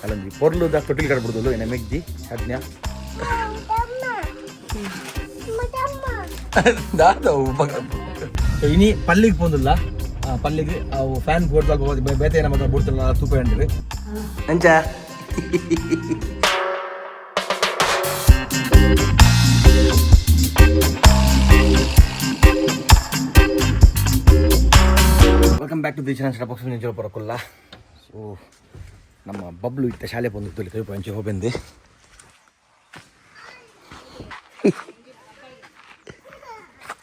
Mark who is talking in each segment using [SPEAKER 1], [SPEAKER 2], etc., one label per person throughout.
[SPEAKER 1] ಅಲ್ಲೊಂದು ಪೊರ್ಲುದ ತೊಟ್ಟಿಲ್ ಕಟ್ಬಿಡ್ದಲ್ಲ ಏನ ಮೆಗ್ದಿ ಅದ್ನ್ಯಾ ದಾದವು ಇನಿ ಪಲ್ಲಿಗೆ ಪೋಂದಿಲ್ಲ ಪಲ್ಲಿಗೆ ಅವು ಫ್ಯಾನ್ ಬೋಡ್ದಾಗ ಬೇತೆ ನಮ್ಮ ಬಿಡ್ತಿಲ್ಲ ತೂಪ ಹೇಳಿರಿ ಅಂಚ welcome back to the channel stop box ನಿಜ ಬರಕಲ್ಲ ಸೊ ನಮ್ಮ ಬಬ್ಲು ಇತ್ತ ಶಾಲೆ ಬಂದಿತ್ತು ಇಲ್ಲಿ ಕೈ ಪಂಚೆ ಹೋಗ್ಬಂದು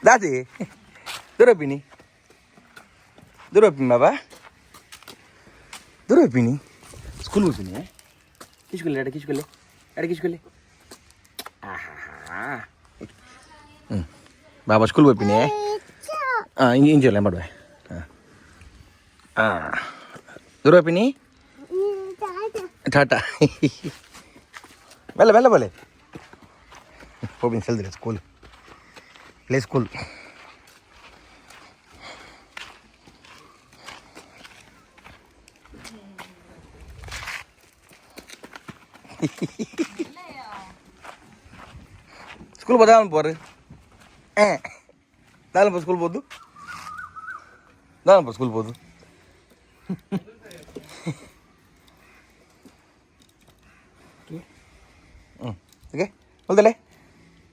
[SPEAKER 1] ದಾದಿ ದೂರಪ್ಪಿನಿ ಬಾಬಾ ದೂರಪ್ಪಿನಿ ಸ್ಕೂಲ್ ಹೋಗ್ತೀನಿ ಕಿಚ್ಕೊಲ್ಲಿ ಎಡ ಕಿಚ್ಕೊಲ್ಲಿ ಬಾಬಾ ಸ್ಕೂಲ್ ಹೋಗ್ತೀನಿ ಇಂಜಲ್ಲ ಮಾಡುವೆ ದೂರಪ್ಪಿನಿ ಟಾಟಾ ಬೆಲ್ಲ ಬಲೆ ಹೋಗ್ಬಿನಿ ಸಲ್ದಿರಿ ಸ್ಕೂಲ್ ಪ್ಲೇ ಸ್ಕೂಲ್ ಸ್ಕೂಲ್ ಬದಾವನ್ ಪೋರು ದಾಲಂಪ ಸ್ಕೂಲ್ ಬೋದು ಸ್ಕೂಲ್ ಬೋದು ಓಕೆ ಹೊಲ್ದಲ್ಲೇ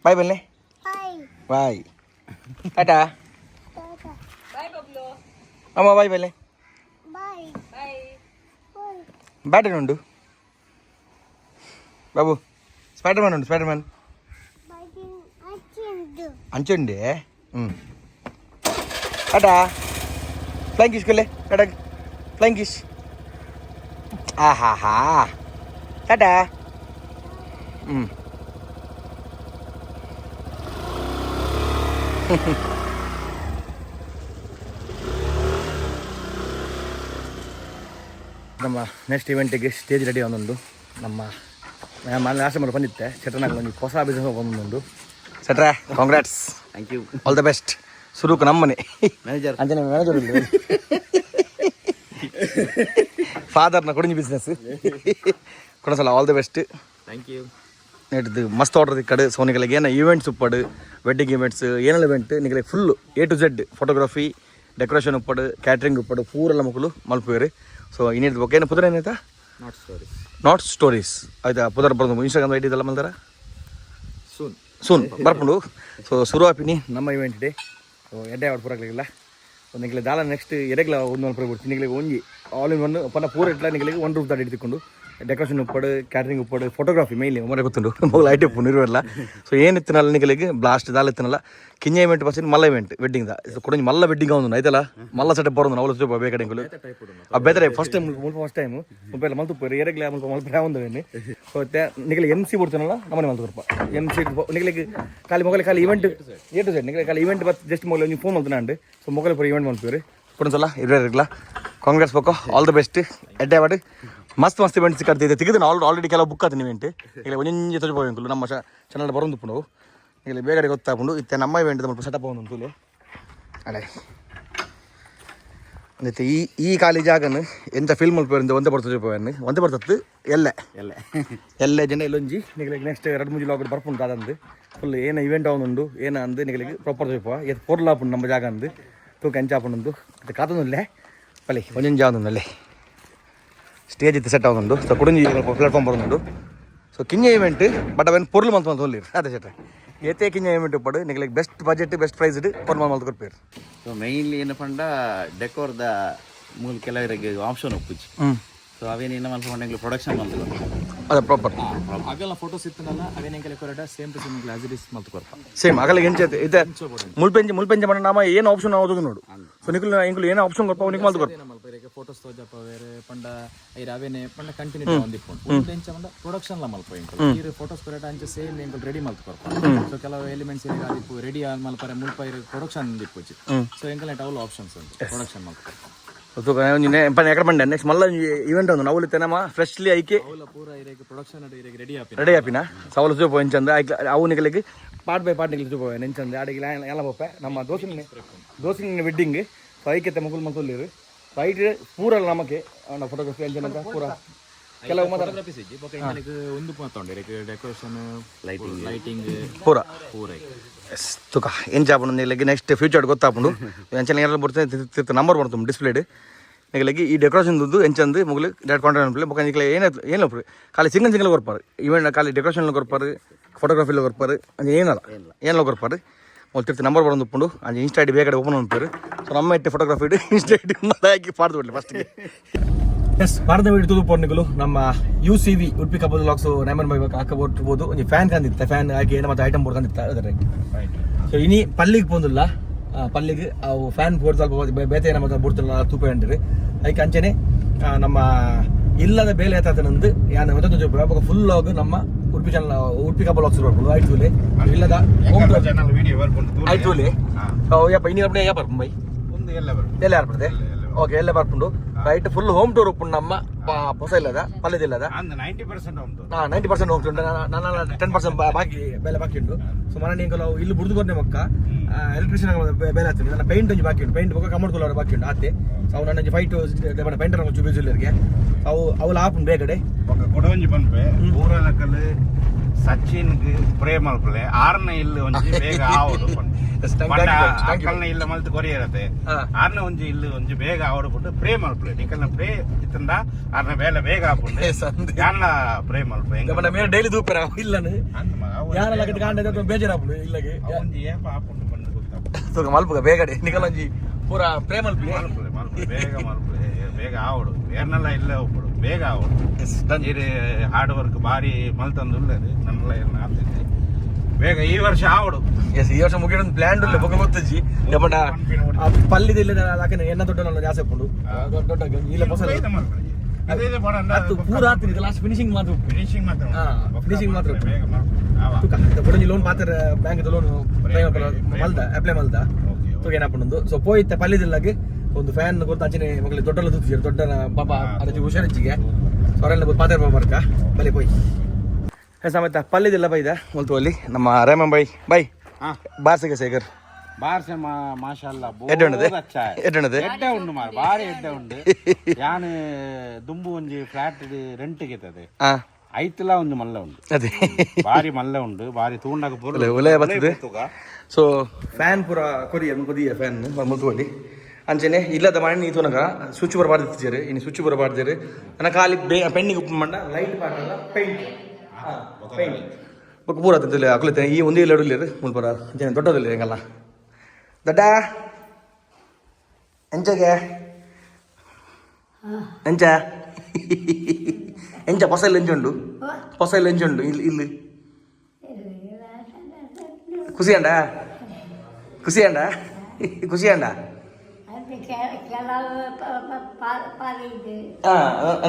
[SPEAKER 1] ಬಾಯ್ ಬನ್ನಿ ಬಾಯ್ ಟಾಟಾ ಅಮ್ಮ ಬಾಯ್ ಬಲ್ಲೆ ಬ್ಯಾಟರಿ ಉಂಟು ಬಾಬು ಸ್ಪೈಡರ್ ಮ್ಯಾನ್ ಅಂಚುಂಡೆ ಟಾಟಾ ಫ್ಲೈಂಗ್ ಕಿಶ್ ಕೊಲ್ಲೆ ಟಾಟಾ ಫ್ಲೈಂಗ್ ಕಿಶ್ ಆಹಾ ಟಾಟಾ ನಮ್ಮ ನೆಕ್ಸ್ಟ್ ಇವೆಂಟಿಗೆ ಸ್ಟೇಜ್ ರೆಡಿ ಒಂದೊಂದು ನಮ್ಮ ಮನೆ ಲಾಸ್ಟ್ ಮಾಡಿ ಬಂದಿತ್ತೆ ಸೆಟ್ರನಾಗ ಒಂದು ಹೊಸ ಬಿಸ್ನೆಸ್ ಒಂದೊಂದು ಸೆಟ್ರಾ congrats thank you all the best ಸುರುಕು ನಮ್ಮನೆ ಮ್ಯಾನೇಜರ್ ಅಂಜನೆ ಮ್ಯಾನೇಜರ್ ಇಲ್ಲ ಫಾದರ್ನ ಕೊಡಿಂಜಿ ಬಿಸ್ನೆಸ್ ಕೊಡಸಲ್ಲ all the best thank you ನೆಡ್ದು ಮಸ್ತ್ ಆರ್ಡರ್ ಈ ಕಡೆ ಸೊ ನಿಗಳಿಗೆ ಏನೋ ಈವೆಂಟ್ಸ್ ಉಪ್ಪಡು ವೆಡ್ಡಿಂಗ್ ಈವೆಂಟ್ಸ್ ಏನೆಲ್ಲ ಇವೆಂಟ್ ನಿಮಗೆ full A to Z photography decoration ಉಪ್ಪಡು ಕ್ಯಾಟ್ರಿಂಗ್ ಉಪ್ಪಡು ಪೂರೆಲ್ಲ ಮಕ್ಕಳು ಮಲ್ಪುವೇರಿ ಸೊ ಇನ್ನಿದ್ದು ಬಗ್ಗೆ ಏನು ಪುದರ್ ಏನಾಯ್ತಾ ನಾಟ್ ಸ್ಟೋರೀಸ್ ಆಯ್ತಾ ಪುದರ್ ಬರೋದು ಇನ್ಸ್ಟಾಗ್ರಾಮ್ ಐಡಿ ಇದೆಲ್ಲ ಮಲ್ದಾರ ಸೂನ್ ಬರ್ಕೊಂಡು ಸೊ ಶುರು ಆಪಿನಿ ನಮ್ಮ ಇವೆಂಟ್ ಇದೆ ಸೊ ಎಡ್ಡೆ ಆಡ್ ಪೂರಾಗಲಿಲ್ಲ ಸೊ ನಿಮಗೆ ದಾಲ ನೆಕ್ಸ್ಟ್ ಎರೆಗ್ಲ ಒಂದು ಮಲ್ಪುರ ಬಿಡ್ತೀನಿ ನಿಮಗೆ ಒಂಜಿ ಆಲ್ ಇನ್ ಒನ್ ಪನ್ನ ಪೂರ ಇಟ್ಲ ನಿಮಗೆ ಒಂದು ರೂಪಾಯಿ ಹಿಡಿದುಕೊಂಡು ಡೆಕೋರೇಷನ್ ಉಪ್ಪಡು ಕ್ಯಾಟ್ರಿಂಗ್ ಉಪ್ಪಡು ಫೋಟೋಗ್ರಫಿ ಮೇಯ್ಲಿ ಒಮ್ಮರೆ ಗೊತ್ತುಂಟು ಮೊಗಲು ಐಟಿ ಉಪ್ಪು ಇರುವಲ್ಲ ಸೊ ಏನಿತ್ತಿನಲ್ಲ ನಿಗಳಿಗೆ ಬ್ಲಾಸ್ಟ್ ದಾಲ್ ಇತ್ತಿನಲ್ಲ ಕಿಂಜ ಇವೆಂಟ್ ಬಸ್ಸಿನ ಮಲ್ಲ ಇವೆಂಟ್ ವೆಡ್ಡಿಂಗ್ ಕೊಡ ಮಲ್ಲ ವೆಡ್ಡಿಂಗ್ ಅವನು ಐತಲ್ಲ ಮಲ್ಲ ಸೆಟ್ ಬರೋದು ಅವಳು ಬೇಕಡೆ ಬೇರೆ ಫಸ್ಟ್ ಟೈಮ್ ಫಸ್ಟ್ ಟೈಮ್ ಮುಪ್ಪೆಲ್ಲ ಮಲ್ತು ಎರೆಗ್ಲ ಮುಲ್ಪ ಮಲ್ಪರೆ ಒಂದೇನು ಸೊ ನಿಮಗೆ MC ಬಿಡ್ತಾನಲ್ಲ ನಮ್ಮನೆ ಮಲ್ತು ಬರ್ಪ MC ನಿಮಗೆ ಖಾಲಿ ಮೊಗಲಿ ಖಾಲಿ ಇವೆಂಟ್ A to Z ನಿಮಗೆ ಖಾಲಿ ಇವೆಂಟ್ ಬಸ್ ಜಸ್ಟ್ ಮೊಗಲಿ ನೀವು ಫೋನ್ ಮಾಡ್ತಾನೆ ಅಂಡು ಸೊ ಮೊಗಲಿ ಪೂರ ಇವೆಂಟ್ ಮಾಡ್ತೀವಿ ಕೊಡೋಸಲ್ಲ ಇರ್ಲ ಕಾಂಗ್ರೆಸ್ ಬೇಕು ಆಲ್ ದ ಬೆಸ್ಟ್ ಎಡ್ಡೆ ಮಾಡಿ ಮಸ್ತ್ ಇವೆಂಟ್ ಸಿಕ್ಕಾಡ್ತಿದ್ದೆ ತೆಗೆದು ಆಲ್ರೆಡಿ ಕೆಲವು ಬುಕ್ ಆಯ್ತು ಇವೆಂಟ್ ಈಗ ಒಂಜಿ ತೋರಿಸ್ಬೋದು ನಮ್ಮ ಚಾನಲ್ ಬರೋದು ನಾವು ಈಗ ಬೇಗಡೆ ಗೊತ್ತಾಕೊಂಡು ಇತ್ತೆ ನಮ್ಮ ಇವೆಂಟ್ ಸ್ವಲ್ಪ ಸೆಟಪ್ ಒಂದು ಅಲ್ಲೇ ಮತ್ತೆ ಈ ಖಾಲಿ ಜಾಗನು ಎಂತ ಫಿಲ್ಮ್ ಮಲ್ಪೇರಿಂದ ಒಂದೇ ಬರ್ತದ್ದು ಎಲ್ಲೇ ಜನ ಇಲ್ಲೊಂಜಿ ನಿಗಳಿಗೆ ನೆಕ್ಸ್ಟ್ 2-3 ಲಾಗ್ ಬರ್ಪುಂಟು ಅದಂದು ಫುಲ್ ಏನು ಇವೆಂಟ್ ಅವನುಂಡು ಏನ ಅಂದು ನಿಗಳಿಗೆ ಪ್ರಾಪರ್ ತೋಪ ಇದು ಪೊರ್ಲಾಪುಂಡು ನಮ್ಮ ಜಾಗ ಅಂದು ತೂಕ ಎಂಚಾಪುಂಡು ಅದು ಕಾತೊಂದುಲ್ಲೇ ಪಲ್ಲಿ ಒಂಜೊಂದು ಜಾವನಲ್ಲೇ ಸ್ಟೇಜ್ ಇತ್ತು ಸೆಟ್ ಆಗುಂಡು ಸೊ ಕುಡಿಂಜಿ ಪ್ಲಾಟ್ಫಾರ್ಮ್ ಬರೋದು ಸೊ ಕಿಂಜ ಇವೆಂಟ್ ಬಟ್ ಅವೇನು ಪೊರ್ಲು ಮಂತ್ ಹೊಲಿರಿ ಅದೇ ಸೆಟ್ರೆ ಏತೆ ಕಿಂಜ ಇವೆಂಟ್ ಪಡು ನಿಮಗೆ ಬೆಸ್ಟ್ ಬಜೆಟ್ ಬೆಸ್ಟ್ ಪ್ರೈಸ್ ಇಟ್ಟು ಪೊರ್ಲು ಮಂತ್ ಕೊಡ್ಪೇರು
[SPEAKER 2] ಸೊ ಮೈನ್ಲಿ ಏನಪ್ಪ ಡೆಕೋರ್ದ ಮೂಲ ಕೆಲವರಿಗೆ ಆಪ್ಷನ್ ಒಪ್ಪಿச்சு ಸೊ ಅವೇನೇನು ಮಲ್ಪಂಡು ಪ್ರೊಡಕ್ಷನ್ ಮಾಡ್ತೀವಿ
[SPEAKER 1] ಅದೇ ಪ್ರಾಪರ್
[SPEAKER 3] ಆಗಲ್ಲ ಫೋಟೋಸ್ ಇತ್ತನಲ್ಲ ಅವೇನೆಂಕೆಲ್ಲ ಕೊರಡ same to same as it is ಮಲ್ತು ಕೊರಪ
[SPEAKER 1] ಸೇಮ್ ಆಗಲ್ಲ ಎಂಚೈತೆ ಇದೆ ಮುಲ್ಪೆಂಜಿ ಮಾಡ ನಾಮ ಏನು ಆಪ್ಷನ್ ಆಗೋದು ನೋಡು ಸೊ ನಿಕುಲು ಇಂಕುಲು ಏನು ಆಪ್ಷನ್ ಕೊರಪ ನಿಕ್ ಮಲ್ತು ಕೊರಪ
[SPEAKER 3] ಮಲ್ಪೆರೆಗೆ ಫೋಟೋಸ್ ತೋಜಪ ಬೇರೆ ಪಂಡ ಐರ ಅವೇನೆ ಪಂಡ ಕಂಟಿನ್ಯೂ ಒಂದಿಪ್ಪುಂಡು ಒಂದೆಂಚ ಪಂಡ ಪ್ರೊಡಕ್ಷನ್ ಲ ಮಲ್ಪ ಇಂಕುಲು ಈ ಫೋಟೋಸ್ ಕೊರಟ ಅಂಚ ಸೇಮ್ ಇಂಕುಲು ರೆಡಿ ಮಲ್ತು ಕೊರಪ ಸೊ ಕೆಲವು ಎಲಿಮೆಂಟ್ಸ್ ಏನಿಗೆ ಆದಿಪ್ಪು ರೆಡಿ ಆದ ಮಲ್ಪರೆ ಮುಲ್ಪೈರ ಪ್ರೊಡಕ್ಷನ್ ದಿಪ್ಪುಜಿ ಸೊ ಎಂಕಲ ಟೌಲ್ ಆಪ್ಷನ್ಸ್ ಉಂಟು ಪ್ರೊಡಕ್ಷನ್ ಮಲ್ತು ಕೊರಪ
[SPEAKER 1] ಎక్కడ ಬಂಡೆ ನೆಕ್ಸ್ಟ್ ಮಲ್ಲ ಇವೆಂಟ್ ಒಂದು ನಾವು ತೆನಮ ಫ್ರೆಶ್ಲಿ ಐಕೆ
[SPEAKER 3] ಪೂರ ಇರೆಗೆ ಪ್ರೊಡಕ್ಷನ್ ರೆಡಿ
[SPEAKER 1] ಆಪಿನ ಸವಲು ಚೂಪ ಎಂಚಂದ ಅವು ನಿಗಳಿಗೆ ಪಾರ್ಟ್ ಬೈ ಪಾರ್ಟ್ ನಿಗಲಿ ಚೂಪ ನೆಂಚಂದ ಅಡಿಗೆ ಎಲ್ಲ ಬೊಪ್ಪೆ ನಮ್ಮ ದೋಸಿನ ವೆಡ್ಡಿಂಗ್ ಸೊ ಐಕ್ಯತೆ ಮಕ್ಕಳು ಮಕ್ಕಳು ಫೈಟ್ ಪೂರಲ್ಲ ನಮಗೆ ಫೋಟೋಗ್ರಫಿ ಎಂಚಂದ ಪೂರ ಕೆಲವು ಮಾತ್ರ
[SPEAKER 3] ಫೋಟೋಗ್ರಫಿ ಸಿಕ್ಕಿ ಬೊಕ್ಕ ಇಂಗಳಿಗೆ ಒಂದು ಮಾತೊಂಡೆ ಡೆಕೋರೇಷನ್ ಲೈಟಿಂಗ್
[SPEAKER 1] ಪೂರ
[SPEAKER 3] ಪೂರ
[SPEAKER 1] ಎಸ್ ತುಕ ಏನು ಜಾಬ್ ನಿಮಗೆ ನೆಕ್ಸ್ಟ್ ಫ್ಯೂಚರ್ ಗೊತ್ತಾಪುಂಡು ಎಂಚಲ್ಲಿ ಏನಾರು ಬರ್ತೀನಿ ನಂಬರ್ ಬರ್ತು ಡಿಸ್ಪ್ಲೇಡ್ ನಿಮಗೆ ಈ ಡೆಕೋರೇಷನ್ ಎಂಚಂದು ಮುಗಲು ಡೈರೆಕ್ಟ್ ಕಾಂಟ್ಯಾಕ್ಟ್ ಅನ್ಪಲೆ ಬೊಕ್ಕ ನಿಮಗೆ ಏನು ಖಾಲಿ ಸಿಂಗಲ್ ಕೊರ್ಪಾರು ಈವೆಂಟ್ ಖಾಲಿ ಡೆಕೋರೇಷನ್ ಕೊರ್ಪಾರು ಫೋಟೋಗ್ರಫಿలో ಕೊರ್ಪಾರು ಅದು ಏನಲ್ಲ ಏನಲ್ಲ ಕೊರ್ಪಾರು ಮೊದಲು ತಿರ್ತಿ ನಂಬರ್ ಬರೋದು ಉಪ್ಪುಂಡು ಅದು ಇನ್ಸ್ಟಾ ಐಡಿ ಬೇಗ ಓಪನ್ ಮಾಡ್ತಾರೆ ಸೊ ನಮ್ಮ ಇಟ್ಟು ಫೋಟೋಗ್ರಫಿ ಇಟ್ಟು ಇನ್ಸ್ಟಾ ಐಡಿ ಹಾಕಿ ಪಾಡ್ದು ಬಿಡಲಿ ಫಸ್ಟ್ಗೆ ಎಸ್ ಪಾಡ್ದ ಬಿಟ್ಟು ತುದುಪೊರ್ನಿಗಳು ನಮ್ಮ UCV ಉಡುಪಿ ಕಬ್ಬಲ್ ಲಾಕ್ಸು ನೈಮನ್ ಬೈ ಹಾಕಬೋರ್ಬೋದು ಒಂದು ಫ್ಯಾನ್ ಕಂದಿತ್ತ ಫ್ಯಾನ್ ಹಾಕಿ ಏನೋ ಮತ್ತೆ ಐಟಮ್ ಬೋರ್ಡ್ ಕಂದಿತ್ತ ಅದರ ಸೊ ಇನಿ ಪಲ್ಲಿಗೆ ಬಂದಿಲ್ಲ ಪಲ್ಲಿಗೆ ಅವು ಫ್ಯಾನ್ ಬೋರ್ಡ್ ಸ್ವಲ್ಪ ಬೇತೆ ಏನೋ ಮತ್ತೆ ಬೋಡ್ತಿಲ್ಲ ತೂಪೆ ಅಂಡಿರಿ ಅದಕ್ಕೆ ಅಂಚೆನೆ ನಮ್ಮ ಇಲ್ಲದ ಬೇಲೆ ನಂದು ಯಾನ ಮತ್ತೊಂದು ಫುಲ್ ಆಗಿ ನಮ್ಮ ಉಡುಪಿ ಚಾನಲ್ ಉಡುಪಿ ಕಬ್ಬಲ್ ಲಾಕ್ಸ್ ಬರ್ಬೋದು ಆಯ್ತುಲೆ ಇಲ್ಲದ ಆಯ್ತುಲೆ ಯಪ್ಪ ಇನ್ನಿ ಯಾ ಬರ್ಪು ಬೈ ಎಲ್ಲ ಯಾರು ಬರ್ತದೆ ಓಕೆ ಎಲ್ಲ ಬರ್ಪುಂಡು ರೈಟ್ ಫುಲ್ ಹೋಮ್ ಟೂರ್ ಉಪ್ಪುಂಡು ನಮ್ಮ ಹೊಸ ಇಲ್ಲದ ಪಲ್ಯದಿಲ್ಲದ 90% ಹೋಗ್ತುಂಡು ನನ್ನ 10% ಬಾಕಿ ಬೆಲೆ ಬಾಕಿ ಉಂಟು ಸೊ ಮನೆ ನೀವು ಇಲ್ಲಿ ಬುಡ್ದು ಕೊಡ್ನೆ ಮಕ್ಕ ಎಲೆಕ್ಟ್ರಿಷಿಯನ್ ಬೆಲೆ ಆಗ್ತದೆ ನನ್ನ ಪೇಂಟ್ ಒಂಜಿ ಬಾಕಿ ಉಂಟು ಪೇಂಟ್ ಬೊಕ್ಕ ಕಮೋಡ್ ಕೊಲ್ಲೋರು ಬಾಕಿ ಉಂಟು ಆತೆ ಅವು ನನ್ನ ಫೈಟ್ ಪೇಂಟರ್ ಚೂಬಿಜುಲ್ಲರಿಗೆ ಅವು ಆಪುಂಡು ಬೇಗಡೆ
[SPEAKER 4] ಕೊಡವಂಜಿ ಪನ್ಪೆ ಊರಲಕಲ್ ಸಚಿನ್ಗೆ ಪ್ರೇಮ ಅಲ್ಪಲೆ ಆರ್ನ ಇಲ್ಲಿ ಒಂಜಿ ಬೇಗ ಆವಡು ಅಕ್ಕಲ್ನ ಇಲ್ಲ ಮಲ್ತು ಕೊರಿಯರತೆ ಆರ್ನ ಒಂಜಿ ಇಲ್ಲಿ ಒಂಜಿ ಬೇಗ ಆವಡು ಪುಟ್ಟು ಪ್ರೇಮ ಅಲ್ಪಲೆ ನಿಕಲ್ನ ಪ್ರೇ ಇತ್ತಂದ ಆರ್ನ ಬೇಲೆ ಬೇಗ ಆಪುಂಡು ಯಾನ್ಲ ಪ್ರೇಮ ಅಲ್ಪೆ
[SPEAKER 1] ಎಂಗ ಮೇರೆ ಡೈಲಿ ದೂಪರ ಇಲ್ಲನೆ ಯಾರ ಲಗದ ಕಾಂಡೆ ಬೇಜಾರ ಆಪುಂಡು ಇಲ್ಲಗೆ
[SPEAKER 4] ಒಂಜಿ ಏಪ ಆಪುಂಡು ಬಂದು ಗೊತ್ತಾಪುಂಡು
[SPEAKER 1] ತೋಗ ಮಲ್ಪುಗ ಬೇಗಡೆ ನಿಕಲಂಜಿ ಪೂರ ಪ್ರೇಮ
[SPEAKER 4] ಮಲ್ಪಲೆ ಬೇಗ ಮಲ್ಪಲೆ ಬೇಗ ಆವಡು ಏರ್ನೆಲ್ಲ ಇಲ್ಲೇ ಹೋಗ್ಬಿಡು ಬೇಗ ಆವಡು ಇದು ಹಾರ್ಡ್ ವರ್ಕ್ ಬಾರಿ ಮಲ್ತಂದು ಉಳ್ಳದು ನನ್ನೆಲ್ಲ ಏರ್ನ ಆಗ್ತೈತೆ ಬೇಗ ಈ ವರ್ಷ ಆವಡು
[SPEAKER 1] ಎಸ್ ಈ ವರ್ಷ ಮುಗಿಯೊಂದು ಪ್ಲಾನ್ ಉಳ್ಳೆ ಬೊಕ್ಕ ಗೊತ್ತಜ್ಜಿ ಯಪ್ಪಟ ಪಲ್ಲಿದ ಇಲ್ಲ ಯಾಕಂದ್ರೆ ಎನ್ನ ದೊಡ್ಡ ಜಾಸ್ತಿ ಹಾಕೊಂಡು ದೊಡ್ಡ ಇಲ್ಲ ಹೊಸ ಪೂರ ಆಗ್ತೀನಿ ಲಾಸ್ಟ್ ಫಿನಿಶಿಂಗ್ ಮಾತ್ರ ಫಿನಿಶಿಂಗ್ ಮಾತ್ರ ಕೊಡಂಜಿ ಲೋನ್ ಪಾತ್ರ ಬ್ಯಾಂಕ್ ಲೋನ್ ಮಲ್ದ ಅಪ್ಲೈ ಮಲ್ದ ಏನಪ್ಪಂದು ಸೊ ಪೋಯ್ತ ಪಲ್ಲಿದಿಲ್ಲಾಗೆ ಒಂದು ಫ್ಯಾನ್ ಗೊತ್ತ ಅಂಚನೆ ಮಗಳಿಗೆ ದೊಡ್ಡಲ್ಲ ತೂತಿದ್ರು ದೊಡ್ಡ ಪಾಪ ಅದಕ್ಕೆ ಹುಷಾರಿಚ್ಚಿಗೆ ಅವರೆಲ್ಲ ಪಾತ್ರ ಬರ್ಕ ಬಲಿ ಪೋಯ್ ಸಮೇತ ಪಲ್ಲಿದಿಲ್ಲ ಬೈದ ಮೊಲ್ತು ಅಲ್ಲಿ ನಮ್ಮ ರೇಮನ್ ಬೈ ಬಾರ್ಸಿಗೆ ಸೇಗರ್
[SPEAKER 4] ಬಾರ್ಸ ಮಾಶಾಲ್ಲ
[SPEAKER 1] ಎಡ್ಡೆ
[SPEAKER 4] ಉಂಡು ಮಾರ ಬಾರಿ ಎಡ್ಡೆ ಉಂಡು ಯಾನ್ ದುಂಬು ಒಂಜಿ ಫ್ಲಾಟ್ ರೆಂಟ್ ಗೆತದೆ ಐತಲ ಒಂದು ಮಲ್ಲ ಉಂಡು
[SPEAKER 1] ಅದೇ
[SPEAKER 4] ಬಾರಿ ಮಲ್ಲ ಉಂಡು ಬಾರಿ ತೂಂಡಾಗ
[SPEAKER 1] ಒಲೆ ಬರ್ತದೆ ಸೊ ಫ್ಯಾನ್ ಪೂರ ಕೊದಿಯ ಫ್ಯಾನ್ ಮುಲ್ತುವಲ್ಲಿ ಅಂಚನೆ ಇಲ್ಲದ ಮಾಡಿ ನೀ ತೂನಗ ಸ್ವಿಚ್ ಬರಬಾರ್ದಿರ್ತೀರಿ ಇನ್ನು ಸ್ವಿಚ್ ಬರಬಾರ್ದಿರಿ ನನ್ನ ಖಾಲಿ ಪೆನ್ನಿಗೆ ಉಪ್ಪು ಮಂಡ ಲೈಟ್ ಪಾಟಲ್ಲ ಪೇಂಟ್ ಬೊಕ್ಕ ಪೂರ ತಿಂತಿಲ್ಲ ಅಕ್ಕಲತ್ತೆ ಈ ಒಂದೇ ಇಲ್ಲ ಇಡಲಿರಿ ಮುಲ್ಪುರ ಅಂಚನೆ ದೊಡ್ಡದಿಲ್ಲ ಹೆಂಗಲ್ಲ ದೊಡ್ಡ ಎಂಚಗೆ ಎಂಚ ಹೊಸ ಇಲ್ಲ ಎಂಚುಂಡು ಹೊಸ ಇಲ್ಲ ಎಂಚುಂಡು ಇಲ್ಲಿ ಖುಷಿಯಂಡ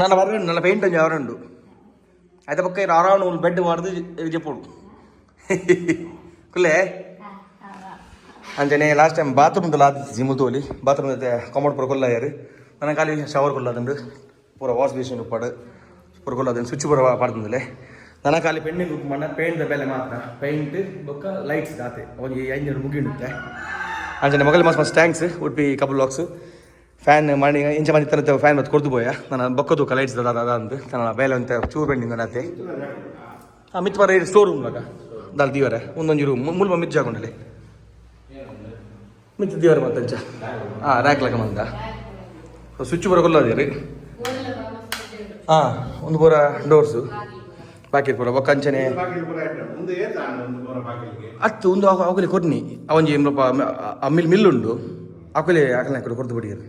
[SPEAKER 1] ನನ್ನ ಬರ ನನ್ನ ಪೇಂಟ್ ಒಂಜಿ ಅವರುಂಡು అయితే పక్క అరౌండ్ బెడ్ వాడుతూ చెప్పుడు కుల్లే ಅಂಚನೆ ಲಾಸ್ಟ್ ಟೈಮ್ ಬಾತ್ರೂಮ್ದು ಆದಿತ್ತು ಜಿಮ್ಮುತೋಲಿ ಬಾತ್ರೂಮ್ ಜೊತೆ ಕಾಮೌಡ್ ಪೂರ ಕೊಲ್ಲಾಯರು ನನ್ನ ಖಾಲಿ ಶವರ್ ಕೊಲ್ಲದುಂಡು ಪೂರ ವಾಶ್ ಬೇಸಿನ್ ಉಪ್ಪಾಡು ಪೂರ ಕೊಲ್ಲೋದು ಸ್ವಿಚ್ ಪೂರ ಪಾಡ್ತಂದಿಲ್ಲ ನನ್ನ ಖಾಲಿ ಪೆಂಡಿಂಗ್ ಉಪ್ಪು ಮಣ್ಣ ಪೇಂಟ್ ಬೆಲೆ ಮಾತ್ರ ಪೇಂಟ್ ಬೊಕ್ಕ ಲೈಟ್ಸ್ ದಾತೆ ಅವಾಗ ಐದು ಮುಗಿಯುತ್ತೆ ಅಂಚನೆ ಮಗಲಿ ಮಸ್ತ್ ಥ್ಯಾಂಕ್ಸ್ ಉಡುಪಿ ಕಬಲ್ ಲಾಕ್ಸ್ ಫ್ಯಾನ್ ಮಾಡಿ ಇಂಚ ಮಂದಿ ತನಕ ಫ್ಯಾನ್ ಮತ್ತೆ ಕೊಡ್ದು ಬೋಯ ನನ್ನ ಬೊಕ್ಕದು ಲೈಟ್ಸ್ ಅದ ಅಂತ ನನ್ನ ಬೇಲೆ ಅಂತ ಚೂರು ಪೆಂಡಿಂಗ್ ಅದಾತೆ ಮಿತ್ ಬರ ಸ್ಟೋರ್ ರೂಮ್ ಆಗ ದಾಲ್ ದಿವರ ಒಂದೊಂದು ರೂಮ್ ಮುಲ್ಪ ಮಿತ್ ಹಾಕೊಂಡಲ್ಲಿ ಮಿತ್ ದಿವರ ಮತ್ತಂಚ ರ್ಯಾಕ್ ಲಕ ಮಂದ ಸ್ವಿಚ್ ಪೂರ ಕೊಲ್ಲೋದಿರಿ ಒಂದು ಪೂರ ಡೋರ್ಸು ಬಾಕಿ ಪೂರ ಬೊಕ್ಕ ಅಂಚನೆ ಅತ್ತು ಒಂದು ಅವಕಲಿ ಕೊರ್ನಿ ಅವೊಂಜಿ ಮಿಲ್ಲುಂಡು ಅವಕಲಿ ಆಕಲ ಕಡೆ ಕೊರ್ದು ಬಿಡಿಯರು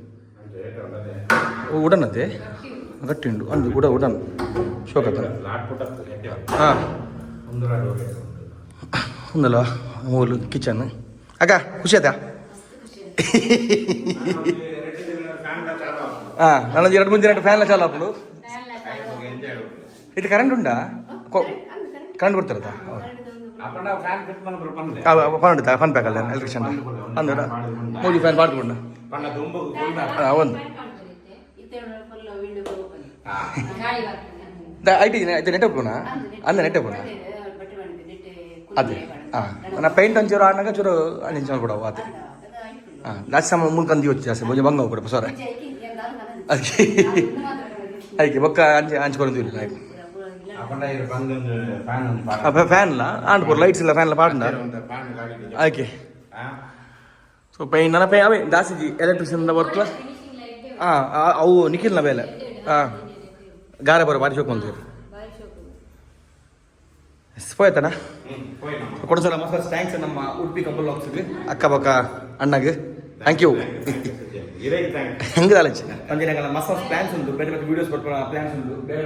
[SPEAKER 1] ಉಡನತೆ ಗಟ್ಟಿ ಉಂಡು ಅಂದು ಉಡನ್ ಶೋಕತ್ತ ಒಂದಲ್ಲ ಮೂಲು ಕಿಚನ್ ಅಕ್ಕ ಖುಷಿ ಆಯ್ತಾ ನಾನೊಂದು 2-3 ದಿನ ಫ್ಯಾನ್ಲ ಚಾಲು ಹಾಕೊಂಡು ಇದು ಕರೆಂಟ್ ಉಂಟಾ ಕರೆಂಟ್ ಕೊಡ್ತಾರತ್ತ ಫನ್ ಪ್ಯಾಕಲ್ಲ ಎಲೆಕ್ಟ್ರಿಷನ್ ಅಂದ್ರೆ ಮೂಜಿ ಫ್ಯಾನ್ ಮಾಡ್ಕೊಂಡು ಒಂದು ಐಟಿ ನೆಟ್ ಒಪ್ಪುನಾ ಅಂದ ನೆಟ್ ಒಪ್ಪುನಾ ಅದೇ ನಾ ಪೇಂಟ್ ಒಂಚೂರು ಆನಾಗ ಚೂರು ಅಂಚು ಕೊಡವು ಅದೇ ಜಾಸ್ತಿ ಸಮಯ ಮುಂದೆ ಕಂದಿ వచ్చి ಜಾಸ್ತಿ ಮುಂಜೆ ಬಂಗ ಕೂಡ ಸೊರೆ ಅದಕ್ಕೆ ಆಯ್ಕೆ ಬೊಕ್ಕ ಹಂಚ್ಕೊಂಡು
[SPEAKER 4] ಅಪಂಡ ಇದು ಬಂದೊಂದು ಫ್ಯಾನ್ ಒಂದು
[SPEAKER 1] ಫ್ಯಾನ್ ಇಲ್ಲ ಆಂಡ್ಪುರ್ ಲೈಟ್ಸ್ ಇಲ್ಲ ಫ್ಯಾನ್ ಇಲ್ಲ ಪಾಡ್ನ
[SPEAKER 4] ಫ್ಯಾನ್ ಗಾಡಿ
[SPEAKER 1] ಆಯ್ಕೆ ಸೊ ಪೈನ್ ನನ್ನ ಪೈ ಅವೇ ದಾಸಿಜಿ ಎಲೆಕ್ಟ್ರಿಷಿಯನ್ ವರ್ಕ್ ಹಾಂ ಅವು ನಿಖಿಲ್ನ ಬೇಲೆ ಹಾಂ ಗಾರೆ ಬರೋ ಬಾರಿ ಶೋಕ್ ಅಂತೀರಿ పోయేతానా కొడసల మస్తు థ్యాంక్స్ ನಮ್ಮ ಉಡುಪಿ ಕಪಲ್ ಲಾಕ್ಸ್ಗೆ ಅಕ್ಕ ಬಕ್ಕ ಅಣ್ಣಗೆ ಥ್ಯಾಂಕ್ ಯು ಹೆಂಗೆ ಆಲೋಚ ಅಂಜನೆಗಳ ಮಸ್ತ್ ಪ್ಲಾನ್ಸ್ ಉಂಟು ಬೇರೆ ಬೇರೆ ವಿಡಿಯೋಸ್ ಕೊಟ್ಟು ಪ್ಲಾನ್ಸ್ ಉಂಟು ಬೇರೆ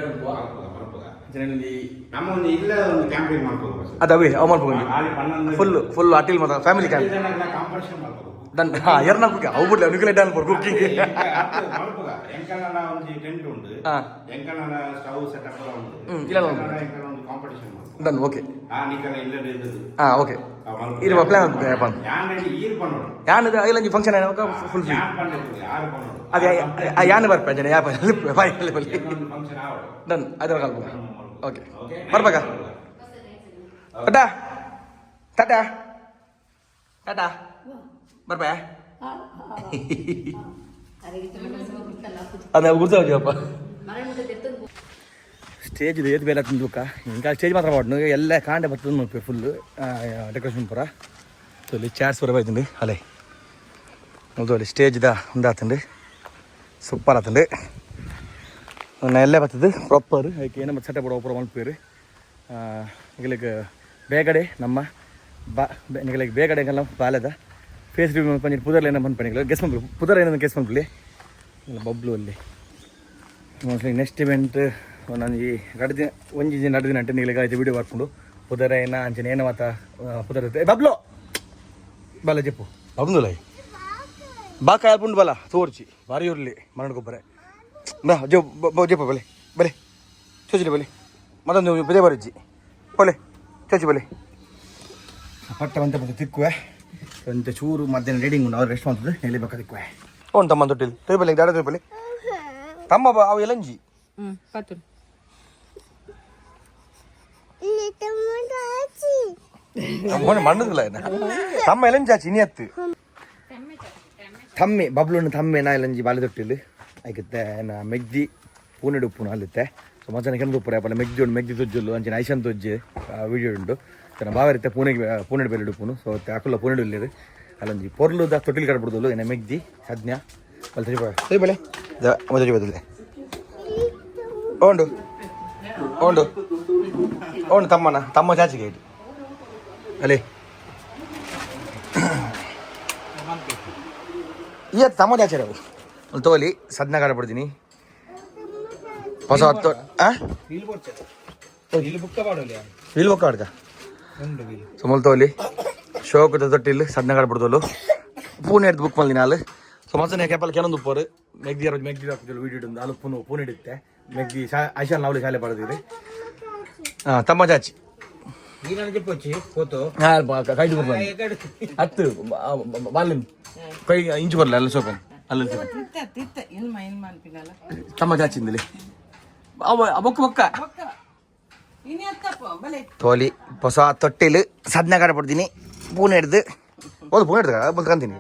[SPEAKER 1] ಜನರಲ್ಲಿ
[SPEAKER 4] ನಮ್ಮ ಒಂದು ಇಲ್ಲ ಒಂದು ಕ್ಯಾಂಪೇನ್ ಮಾಡ್ಬೋದು
[SPEAKER 1] ಅದವೇ ಅವು ಮಾಡ್ಕೊಂಡು ಫುಲ್ ಅಟಿಲ್ ಮಾತ್ರ ಫ್ಯಾಮಿಲಿ ಕ್ಯಾಂಪ್
[SPEAKER 4] ಕಾಂಪಿಟೇಷನ್ ಮಾಡ್ಬೋದು
[SPEAKER 1] ದನ್ ಎರ್ನಾಲ್ಕು ಅವು ಬಿಡ್ಲಿ ನಿಖಿಲ್ ಡಾನ್ ಫಾರ್ ಕುಕಿಂಗ್
[SPEAKER 4] ಎಂಕನ ಒಂದು ಟೆಂಟ್ ಉಂಟು ಎಂಕನ ಸ್ಟವ್ ಸೆಟಪ್ ಉಂಟು
[SPEAKER 1] ಇಲ್ಲ
[SPEAKER 4] ಒಂದು ಕಾಂಪಿಟೇಷನ್ ಮಾಡ್ಬೋದು
[SPEAKER 1] ದನ್ ಓಕೆ
[SPEAKER 4] ನಿಖಲ ಇಲ್ಲ
[SPEAKER 1] ಓಕೆ ಇದು ಪ್ಲಾನ್ ಯಾನದು ಇಲ್ಲ ಫಂಕ್ಷನ್ ಫುಲ್ ಫ್ರೀ ಅದೇ ಯಾನು ಬರ್ಪ ಜನ ಯಾ ಡನ್ ಅದ್ರ ಕಲ್ಪ ಓಕೆ ಬರ್ಬೇಕಾ ಟಾಟಾ ಟಾಟಾ ಟಾಟಾ ಬರ್ಪ ಅದೇ ಗುರ್ತಾವಪ್ಪ ಸ್ಟೇಜ್ ಏದು ಬೇರೆ ತಿಂದುಕ ఇంకా ಸ್ಟೇಜ್ ಮಾತ್ರ ಮಾಡ್ನು ಎಲ್ಲ ಕಾಂಡೆ ಬರ್ತದೆ ನೋಡಿ ಫುಲ್ ಡೆಕೋರೇಷನ್ ಪೂರ ಸೊ ಇಲ್ಲಿ ಚಾರ್ಸ್ ಪೂರ ಬೈತಂడి ಅಲ್ಲೇ ಅದು ಅಲ್ಲಿ ಸ್ಟೇಜ್ದ ಉಂದಾತಂడి ಸೂಪರ್ ಆತಂడి ಎಲ್ಲ ಬರ್ತದೆ ಪ್ರಾಪರ್ ಅದಕ್ಕೆ ಏನೋ ಮತ್ತೆ ಸೆಟಪ್ ಪೂರ ಮಲ್ಪೇರು ನಿಗಲಿಗೆ ಬೇಗಡೆ ನಮ್ಮ ನಿಗಲಿಗೆ ಬೇಗಡೆಗೆಲ್ಲ ಬಾಲೆದ ಫೇಸ್ ರಿವ್ಯೂ ಪಂಜಿ ಪುದರ್ಲಿ ಏನೋ ಬಂದು ಪಣಿಗಳು ಗೆಸ್ ಮಾಡ್ಬಿಡು ಪುದರ್ ಏನೋ ಗೆಸ್ ಮಾಡ್ಬಿಡಿ ಬಬ್ಲು ಅಲ್ಲಿ ಮೋಸ್ಟ್ಲಿ ನೆಕ್ಸ್ಟ್ ಇವೆಂಟ್ ನಾನು ಈ ಗಡ್ದಿನ ಒಂಜಿ ದಿನ ನಡ್ದಿನ ಅಂಟೆ ನೀಗಳಿಗೆ ಆಯ್ತು ವಿಡಿಯೋ ಬರ್ಕೊಂಡು ಪುದರ ಏನ ಅಂಚನೆ ಏನೋ ಮಾತ ಪುದರ ಬಬ್ಲು ಬಲ ಜಪ್ಪು ಬಬ್ನುಲ ಬಾ ಕಾಯಲ್ಪುಂಡು ಬಲ ತೋರ್ಚಿ ಭಾರಿ ಇರಲಿ ಮರಣ ಗೊಬ್ಬರ ಬಾ ಜಪ್ಪ ಬಲೆ ಬಲೆ ಚೋಚಿಲಿ ಬಲೆ ಮತ್ತೊಂದು ಪದೇ ಬರಜ್ಜಿ ಬಲೆ ಚೋಚಿ ಬಲೆ ಪಟ್ಟ ಬಂತ ತಿಕ್ಕುವೆ ಅಂತ ಚೂರು ಮಧ್ಯಾಹ್ನ ರೇಡಿಂಗ್ ಉಂಟು ಅವ್ರು ರೆಸ್ಟ್ ಮಾಡ್ತದೆ ಎಲ್ಲಿ ಬೇಕಾ ತಿಕ್ಕುವೆ ಅವ್ನು ತಮ್ಮ ತೊಟ್ಟಿಲಿ ತೊಯ್ಬಲೆ ದಾಡ ತೊಯ್ಬಲೆ ತಮ್ಮ ಬಾ ಅವು ಎಲಂಜಿ ಮಣ್ಣದಿಲ್ಲ ತಮ್ಮ ಎಲಂಜಾಚಿ ಇನಿ ಹತ್ತು ತಮ್ಮೆ ಬಬ್ಲುಣ್ಣು ತಮ್ಮೆ ನಾ ಎಲಂಜಿ ಬಾಲೆ ತೊಟ್ಟಿಲು ಆಯ್ಕತ್ತೆ ನಾ ಮೆಗ್ದಿ ಪೂನೆಡು ಉಪ್ಪುನು ಅಲ್ಲಿತ್ತೆ ಸೊ ಮಜಾನ ಕೆಂದು ಉಪ್ಪು ಅಪ್ಪಲ್ಲ ಮೆಗ್ದಿ ಉಂಡು ಮೆಗ್ದಿ ತೊಜ್ಜುಲ್ಲು ಅಂಚಿನ ಐಶನ್ ತೊಜ್ಜೆ ವಿಡಿಯೋ ಉಂಟು ನನ್ನ ಬಾವರಿತ್ತೆ ಪೂನೆಡು ಬೇಲೆ ಉಪ್ಪುನು ಸೊ ಅಕ್ಕಲ್ಲ ಪೂನೆಡು ಇಲ್ಲಿರು ಅಲ್ಲೊಂಜಿ ಪೊರ್ಲುದ ತೊಟ್ಟಿಲು ಕಟ್ಬಿಡ್ದಲ್ಲು ಏನ ಮೆಗ್ದಿ ಸದ್ನ್ಯ ಅಲ್ಲಿ ಸರಿ ಬೆಳೆ ಮೊದಲು ಬದಲೇ ಓಂಡು ಓಂಡು ಓಂಡು ತಮ್ಮ ಚಾಚಿಗೆ ಇಟ್ಟು ಅಲ್ಲೇ ಇವತ್ತು ತಮ್ಮ ಚಾಚರ ಅವು ಅಲ್ಲಿ ತೋಲಿ ಸದ್ನ ಕಾಡ್ಬಿಡ್ತೀನಿ ಹೊಸ ಹತ್ತು ವೀಲ್ ಬುಕ್ಕ ಆಡ್ಕ ಸುಮಲ್ ತೋಲಿ ಶೋಕದ ತೊಟ್ಟಿಲ್ ಸದ್ನ ಕಾಡ್ಬಿಡ್ದೋಲು ಪೂನೆ ಎಡ್ದು ಬುಕ್ ಮಲ್ದಿನ ಅಲ್ಲಿ ಸೊ ಮಸನೆ ಕೆಪಲ್ ಕೆಲವೊಂದು ಉಪ್ಪರು ಮೆಗ್ದಿ ವೀಡಿಯೋ ಇಟ್ಟು ಅಲ್ಲಿ ಪೂನೆ ಇಡುತ್ತೆ ಮೆಗ್ದಿ ಐಶಾನ್ ನಾವಲಿ ಶಾಲೆ ಪಡೆದಿರಿ ತಮ್ಮ ಚಾಚಿ ಕೈದು ಹತ್ತು ಬಾಲ್ಯ ಕೈ ಇಂಚು ಬರಲ್ಲ ಅಲ್ಲ ಸೋಕಂ ಅಲ್ಲ ತಮ್ಮ ಚಾಚಿಂದಲ್ಲಿ ಬೊಕ್ಕ ಬೊಕ್ಕ ತೋಲಿ ಹೊಸ ತೊಟ್ಟಿಲು ಸದ್ನ ಕಾಡ ಪಡ್ತೀನಿ ಪೂನೆ ಹಿಡ್ದು ಒಂದು ಪೂನೆ ಹಿಡ್ದ ಬಂದ್ಕಂತೀನಿ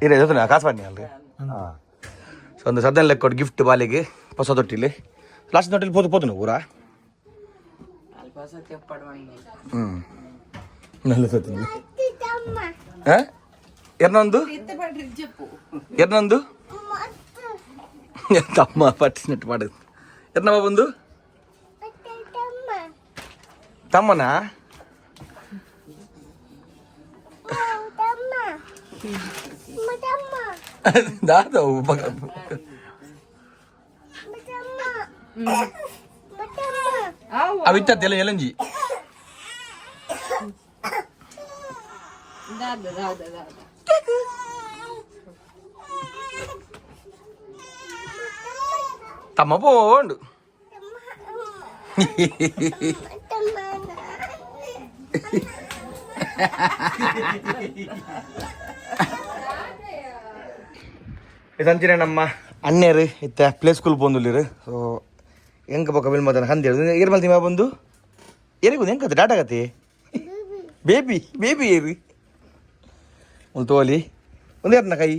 [SPEAKER 1] ಇರ ಕಾಸು ಬನ್ನಿ ಅಲ್ರಿ ಹಾಂ ಸೊ ಒಂದು ಸದ್ನ ಲೆಕ್ಕ ಕೊಟ್ಟು ಗಿಫ್ಟ್ ಬಾಲಿಗೆ ಹೊಸ ತೊಟ್ಟಿಲಿ ಲಾಸ್ಟ್ ತೊಟ್ಟಿಲಿ ಪೋತು ಊರ നല്ല സത്യം ఎర్నందు తమ్మ పట్టినట్టు పాడదు ఎర్న బాబుందు తమ్మనా దాదా అవి ఇత్త తెల ఎలంజి తమ్మ పోండు ಇದಂಚಿನ ನಮ್ಮ ಅಣ್ಣೇರು ಇತ್ತ ಪ್ಲೇ ಸ್ಕೂಲ್ ಬಂದುಲ್ಲಿರು ಸೊ ಹೆಂಗೆ ಬೊಕ್ಕ ಬಿಲ್ ಮಾತಾಡ ಹಂದಿ ಹೇಳುದು ಏರ್ ಮಲ್ತಿ ಮಾ ಬಂದು ಏರಿಗೂ ಹೆಂಗೆ ಕತೆ ಡಾಟಾ ಕತೆ ಬೇಬಿ ಏರಿ ಒಂದು ತೋಲಿ ಒಂದು ಯಾರನ್ನ ಕೈ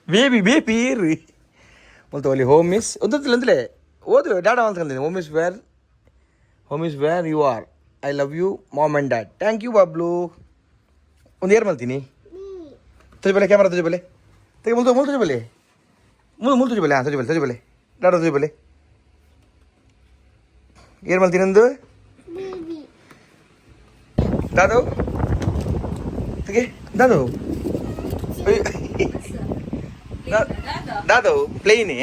[SPEAKER 1] ಬೇಬಿ ಏರಿ ಮಲ್ತು ಅಲ್ಲಿ ಹೋಮ್ ಇಸ್ ಒಂದೊಂದಿಲ್ಲ ಅಂತಲೇ ಓದು ಡಾಡಾ ಅಂತ ಕಂತೀನಿ home is where you are I love you mom and dad thank you Bablu ಒಂದು ಏರ್ ಮಲ್ತೀನಿ ತುಜಿ ಬೆಲೆ ಕ್ಯಾಮರಾ ತುಜಿ ಬೆಲೆ ತೆಗೆ ಮುಲ್ ತುಜಿ ಬೆಲೆ ಮುಲ್ ತುಜಿ ಬೆಲೆ ಹಾಂ ತುಜಿ ಬೆಲೆ ಡಾಡಾ ತುಜಿ ಬೆಲೆ ಏರ್ ಮಲ್ತೀನಿ ಒಂದು ದಾದು ತೆಗೆ ದಾದು ದಾದು ಪ್ಲೇನೇ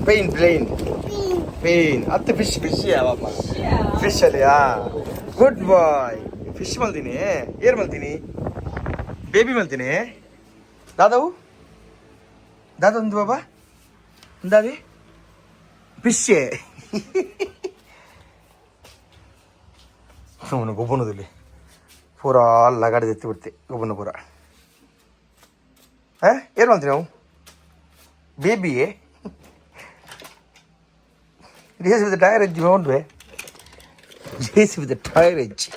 [SPEAKER 1] ಪ್ಲೇನ್ ಹತ್ತು ಫಿಶ್ ಯಾವಮ್ಮ ಫಿಶ್ ಅಲ್ಲಿಯಾ ಗುಡ್ ಬಾಯ್ ಫಿಶ್ ಮಲ್ತೀನಿ ಏರ್ ಮಲ್ತೀನಿ ಬೇಬಿ ಮಲ್ತೀನಿ ದಾದವು ಒಂದು ಬಾಬಾ ದಾದಿ ಫಿಶ್ಶೇ ಅವನು ಗೊಬ್ಬನದಲ್ಲಿ ಪೂರ ಲಗಾಡಿ ಎತ್ತಿ ಬಿಡ್ತೆ ಗೊಬ್ಬನ ಪೂರ ಹಾಂ ಏನು ಮಾಡ್ತೀವಿ ನಾವು ಬೇಬಿಯೇ ಜೇಸಿ ವಿತ್ ಟೈರ್ ಎಜ್ಜಿ ನೋಡ್ವೆ ಜೇಸಿ ವಿತ್ ಟೈರ್ ಎಜ್ಜಿ